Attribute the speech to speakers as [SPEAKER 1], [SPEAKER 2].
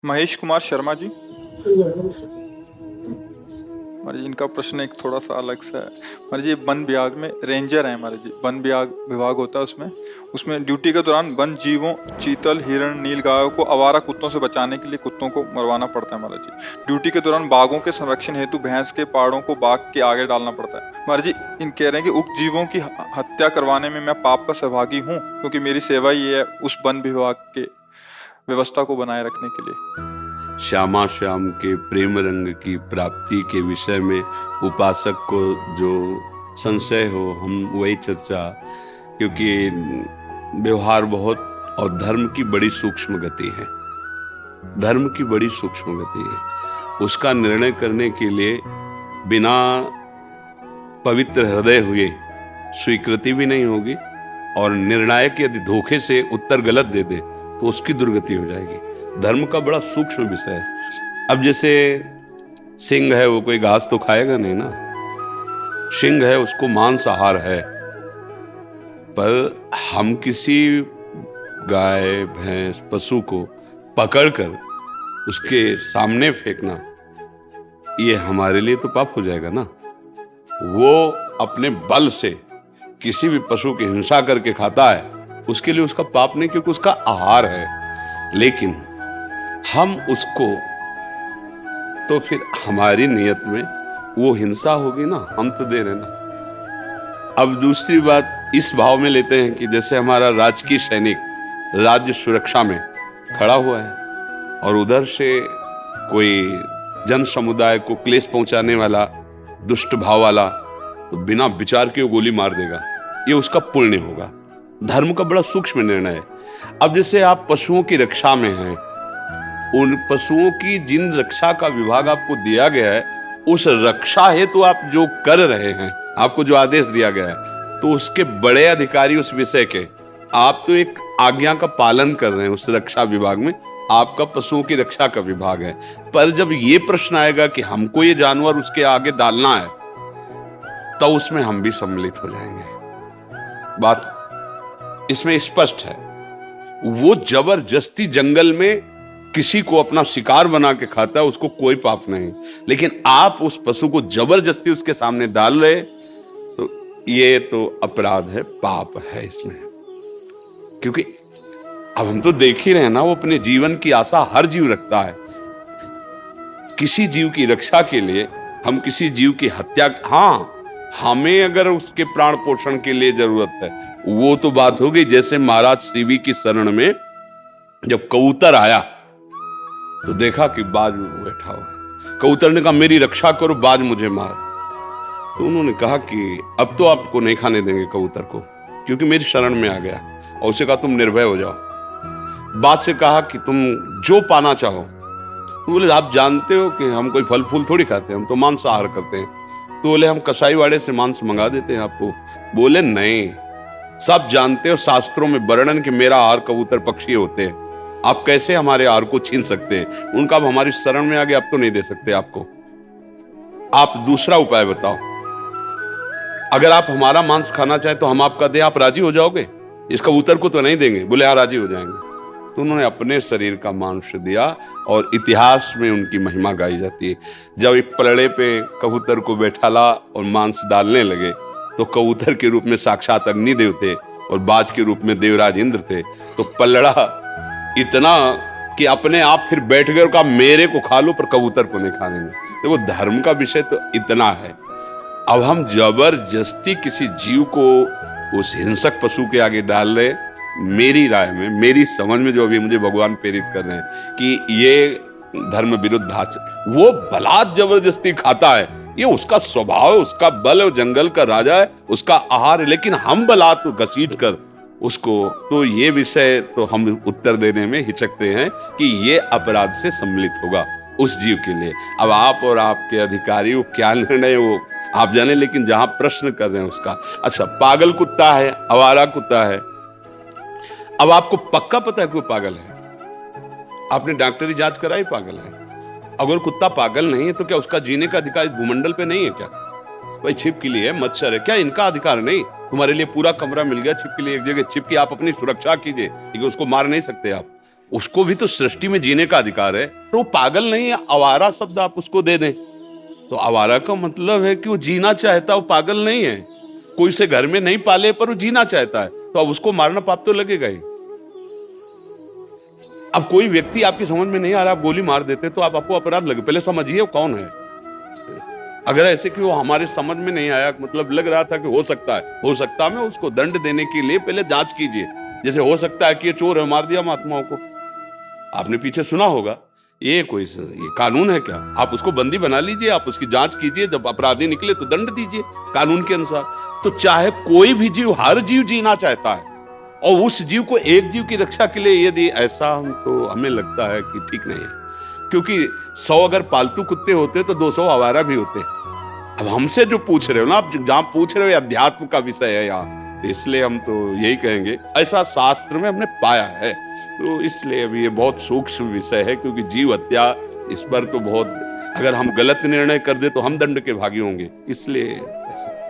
[SPEAKER 1] महेश कुमार शर्मा जी। हमारे जी इनका प्रश्न एक थोड़ा सा अलग सा है। हमारे जी वन विभाग में रेंजर है। हमारे जी वन विभाग होता है, उसमें उसमें ड्यूटी के दौरान वन जीवों चीतल हिरण नील गायों को आवारा कुत्तों से बचाने के लिए कुत्तों को मरवाना पड़ता है। हमारा जी ड्यूटी के दौरान बाघों के संरक्षण हेतु भैंस के पाड़ों को बाघ के आगे डालना पड़ता है। हमारे जी इन कह रहे हैं कि उक्त जीवों की हत्या करवाने में मैं पाप का सहभागी हूँ, क्योंकि मेरी सेवा ही है उस वन विभाग के व्यवस्था को बनाए रखने के लिए।
[SPEAKER 2] श्यामा श्याम के प्रेम रंग की प्राप्ति के विषय में उपासक को जो संशय हो, हम वही चर्चा, क्योंकि व्यवहार बहुत और धर्म की बड़ी सूक्ष्म गति है। धर्म की बड़ी सूक्ष्म गति है। उसका निर्णय करने के लिए बिना पवित्र हृदय हुए स्वीकृति भी नहीं होगी, और निर्णायक यदि धोखे से उत्तर गलत दे दे तो उसकी दुर्गति हो जाएगी। धर्म का बड़ा सूक्ष्म विषय है। अब जैसे सिंह है, वो कोई घास तो खाएगा नहीं ना। सिंह है, उसको मांसाहार है। पर हम किसी गाय भैंस पशु को पकड़कर उसके सामने फेंकना, ये हमारे लिए तो पाप हो जाएगा ना। वो अपने बल से किसी भी पशु की हिंसा करके खाता है, उसके लिए उसका पाप नहीं, क्योंकि उसका आहार है। लेकिन हम उसको, तो फिर हमारी नियत में वो हिंसा होगी ना, हम तो दे रहे ना। अब दूसरी बात इस भाव में लेते हैं कि जैसे हमारा राजकीय सैनिक राज्य सुरक्षा में खड़ा हुआ है, और उधर से कोई जन समुदाय को क्लेश पहुंचाने वाला दुष्ट भाव वाला तो बिना विचार के वो गोली मार देगा, ये उसका पुण्य होगा। धर्म का बड़ा सूक्ष्म निर्णय है। अब जैसे आप पशुओं की रक्षा में हैं, उन पशुओं की जिन रक्षा का विभाग आपको दिया गया है, उस रक्षा हेतु तो आप जो कर रहे हैं, आपको जो आदेश दिया गया है, तो उसके बड़े अधिकारी उस विषय के, आप तो एक आज्ञा का पालन कर रहे हैं। उस रक्षा विभाग में आपका पशुओं की रक्षा का विभाग है। पर जब ये प्रश्न आएगा कि हमको ये जानवर उसके आगे डालना है, तो उसमें हम भी सम्मिलित हो जाएंगे। बात इसमें स्पष्ट है। वो जबरदस्ती जंगल में किसी को अपना शिकार बना के खाता है, उसको कोई पाप नहीं। लेकिन आप उस पशु को जबरदस्ती उसके सामने डाल रहे, तो ये तो अपराध है, पाप है इसमें। क्योंकि अब हम तो देख ही रहे हैं ना, वो अपने जीवन की आशा हर जीव रखता है। किसी जीव की रक्षा के लिए हम किसी जीव की हत्या, हाँ, हमें अगर उसके प्राण पोषण के लिए जरूरत है, वो तो बात हो गई। जैसे महाराज शिवी की शरण में जब कबूतर आया तो देखा कि बाज बैठा हुआ। कबूतर ने कहा मेरी रक्षा करो, बाज मुझे मार। तो उन्होंने कहा कि अब तो आपको नहीं खाने देंगे कबूतर को, क्योंकि मेरी शरण में आ गया। और उसे कहा तुम निर्भय हो जाओ। बाज से कहा कि तुम जो पाना चाहो। तो बोले आप जानते हो कि हम कोई फल फूल थोड़ी खाते हैं, हम तो मांसाहार करते हैं। तो बोले हम कसाई वाड़े से मांस मंगा देते हैं आपको। बोले नहीं, सब जानते हो शास्त्रों में वर्णन कि मेरा आहार कबूतर पक्षी होते हैं, आप कैसे हमारे आहार को छीन सकते हैं। उनका अब हमारी शरण में आ गया, अब तो नहीं दे सकते आपको। आप दूसरा उपाय बताओ, अगर आप हमारा मांस खाना चाहे तो हम आपका दें, आप राजी हो जाओगे? इस कबूतर को तो नहीं देंगे। बोले हाँ राजी हो जाएंगे। तो उन्होंने अपने शरीर का मांस दिया, और इतिहास में उनकी महिमा गाई जाती है। जब एक पलड़े पे कबूतर को बैठाला और मांस डालने लगे, तो कबूतर के रूप में साक्षात अग्निदेव थे और बाज के रूप में देवराज इंद्र थे। तो पलड़ा इतना कि अपने आप फिर बैठ गए और कहा मेरे को खा लो, पर कबूतर को नहीं खाने में। देखो धर्म का विषय तो इतना है। अब हम जबरदस्ती किसी जीव को उस हिंसक पशु के आगे डाल रहे, मेरी राय में, मेरी समझ में, जो अभी मुझे भगवान प्रेरित कर रहे हैं कि ये धर्म विरुद्ध आचरण। वो बलात् जबरदस्ती खाता है, ये उसका स्वभाव है, उसका बल है, जंगल का राजा है, उसका आहार है। लेकिन हम बलात् घसीट कर उसको, तो ये विषय तो हम उत्तर देने में हिचकते हैं कि ये अपराध से सम्मिलित होगा उस जीव के लिए। अब आप और आपके अधिकारी वो क्या निर्णय वो आप जाने, लेकिन जहां प्रश्न कर रहे हैं उसका। अच्छा, पागल कुत्ता है, आवारा कुत्ता है। अब आपको पक्का पता है कि वो पागल है, आपने डॉक्टरी जांच कराई, पागल है। अगर कुत्ता पागल नहीं है तो क्या उसका जीने का अधिकार इस भूमंडल पे नहीं है क्या? भाई छिपकली है, मच्छर है, क्या इनका अधिकार नहीं? तुम्हारे लिए पूरा कमरा मिल गया छिपकली एक जगह, छिपकी आप अपनी सुरक्षा कीजिए, क्योंकि उसको मार नहीं सकते आप। उसको भी तो सृष्टि में जीने का अधिकार है। तो वो पागल नहीं है, आवारा शब्द आप उसको दे दें तो आवारा का मतलब है कि वो जीना चाहता है, वो पागल नहीं है। कोई से घर में नहीं पाले पर वो जीना चाहता है, तो अब उसको मारना पाप तो लगेगा ही। अब कोई व्यक्ति आपकी समझ में नहीं आ रहा, आप गोली मार देते तो आप आपको अपराध लगे, पहले समझिए वो कौन है। अगर ऐसे कि वो हमारे समझ में नहीं आया, मतलब लग रहा था कि हो सकता है, उसको दंड देने के लिए पहले जांच कीजिए। जैसे हो सकता है कि ये चोर है, मार दिया महात्माओं को, आपने पीछे सुना होगा। ये कानून है क्या? आप उसको बंदी बना लीजिए, आप उसकी जांच कीजिए, जब अपराधी निकले तो दंड दीजिए कानून के अनुसार। तो चाहे कोई भी जीव, हर जीव जीना चाहता है, और उस जीव को एक जीव की रक्षा के लिए यदि ऐसा, हम तो हमें लगता है कि ठीक नहीं है। क्योंकि 100 अगर पालतू कुत्ते होते तो 200 आवारा भी होते। अब हमसे जो पूछ रहे हो ना, आप जहां पूछ रहे हो अध्यात्म का विषय है यहाँ, इसलिए हम तो यही कहेंगे ऐसा शास्त्र में हमने पाया है। तो इसलिए अभी ये बहुत सूक्ष्म विषय है, क्योंकि जीव हत्या इस पर तो बहुत, अगर हम गलत निर्णय कर दे तो हम दंड के भागी होंगे, इसलिए ऐसा।